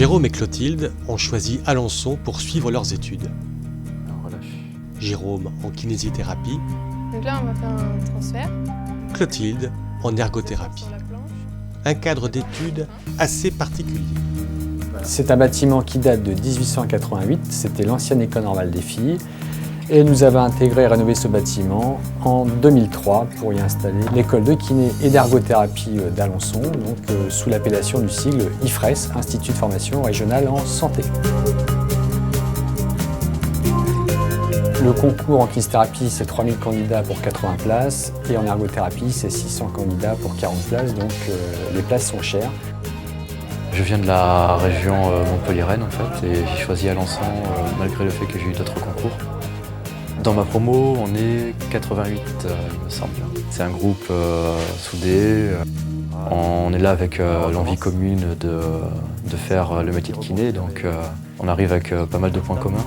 Jérôme et Clotilde ont choisi Alençon pour suivre leurs études. Jérôme en kinésithérapie. Donc là, on va faire un transfert. Clotilde en ergothérapie. Un cadre d'études assez particulier. C'est un bâtiment qui date de 1888, c'était l'ancienne école normale des filles. Et nous avons intégré et rénové ce bâtiment en 2003 pour y installer l'école de kiné et d'ergothérapie d'Alençon, donc sous l'appellation du sigle IFRES, Institut de formation régionale en santé. Le concours en kinésithérapie, c'est 3000 candidats pour 80 places et en ergothérapie, c'est 600 candidats pour 40 places, donc les places sont chères. Je viens de la région montpelliéraine en fait et j'ai choisi Alençon malgré le fait que j'ai eu d'autres concours. Dans ma promo, on est 88 il me semble. C'est un groupe soudé. On est là avec l'envie commune de faire le métier de kiné, donc on arrive avec pas mal de points communs.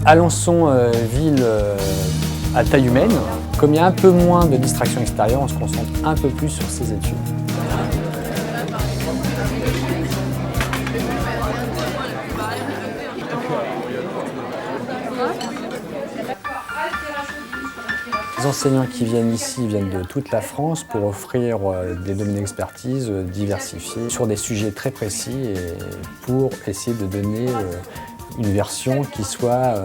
Alençon, ville à taille humaine. Comme il y a un peu moins de distractions extérieures, on se concentre un peu plus sur ses études. Les enseignants qui viennent ici viennent de toute la France pour offrir des domaines d'expertise diversifiés sur des sujets très précis et pour essayer de donner une version qui soit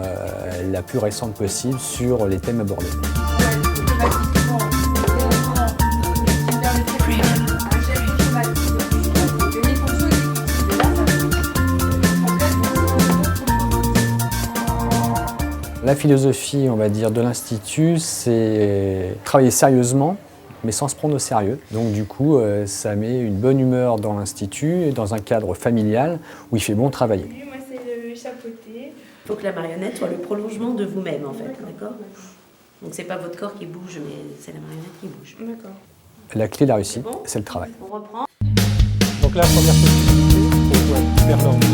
la plus récente possible sur les thèmes abordés. La philosophie, on va dire, de l'Institut, c'est travailler sérieusement, mais sans se prendre au sérieux. Donc du coup, ça met une bonne humeur dans l'Institut et dans un cadre familial où il fait bon travailler. Moi, c'est le chapeauté. Il faut que la marionnette soit le prolongement de vous-même, en fait, d'accord? Donc c'est pas votre corps qui bouge, mais c'est la marionnette qui bouge. D'accord. La clé de la réussite, c'est le travail. On reprend. Donc la première possibilité, on doit faire l'ordre.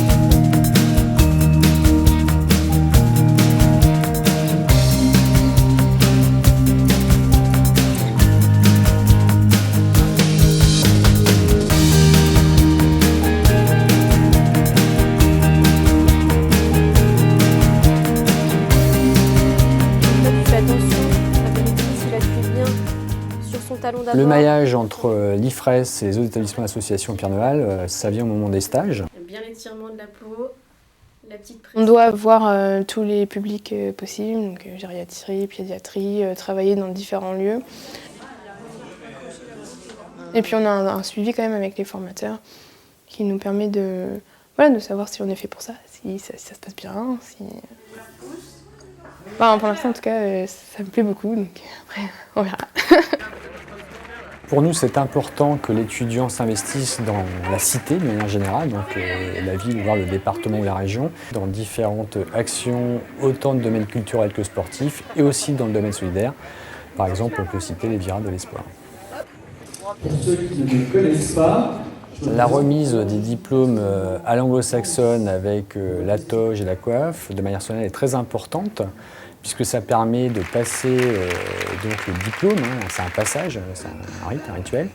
Le maillage entre l'IFRES et les autres établissements d'association Pierre Noël, ça vient au moment des stages. Bien l'étirement de la peau, la petite On doit voir tous les publics possibles, donc gériatrie, pédiatrie, travailler dans différents lieux. Et puis on a un suivi quand même avec les formateurs qui nous permet de savoir si on est fait pour ça, si ça se passe bien. Enfin, pour l'instant en tout cas, ça me plaît beaucoup, donc après on verra. Pour nous, c'est important que l'étudiant s'investisse dans la cité de manière générale, donc la ville, voire le département ou la région, dans différentes actions, autant de domaines culturels que sportifs, et aussi dans le domaine solidaire. Par exemple, on peut citer les Virades de l'Espoir. Pour ceux qui ne les connaissent pas, la remise des diplômes à l'anglo-saxonne avec la toge et la coiffe, de manière solennelle, est très importante, puisque ça permet de passer donc le diplôme, c'est un passage, c'est un rite, un rituel,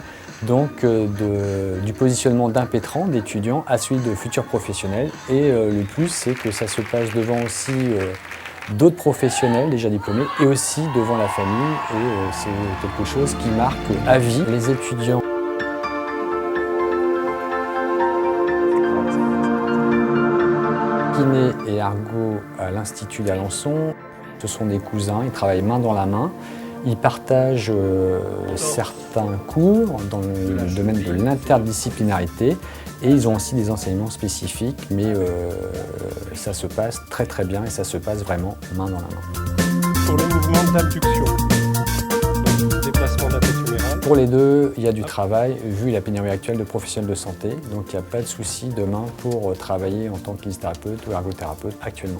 donc du positionnement d'impétrant, d'étudiant, à celui de futurs professionnels. Et le plus, c'est que ça se passe devant aussi d'autres professionnels déjà diplômés et aussi devant la famille, et c'est quelque chose qui marque à vie les étudiants. Kiné et ergo à l'Institut d'Alençon. Ce sont des cousins, ils travaillent main dans la main. Ils partagent certains cours dans le domaine de l'interdisciplinarité et ils ont aussi des enseignements spécifiques, mais ça se passe très très bien et ça se passe vraiment main dans la main. Pour le mouvement d'abduction, déplacement d'abdominal. Pour les deux, il y a du travail, vu la pénurie actuelle de professionnels de santé, donc il n'y a pas de souci demain pour travailler en tant que kinésithérapeute ou ergothérapeute actuellement.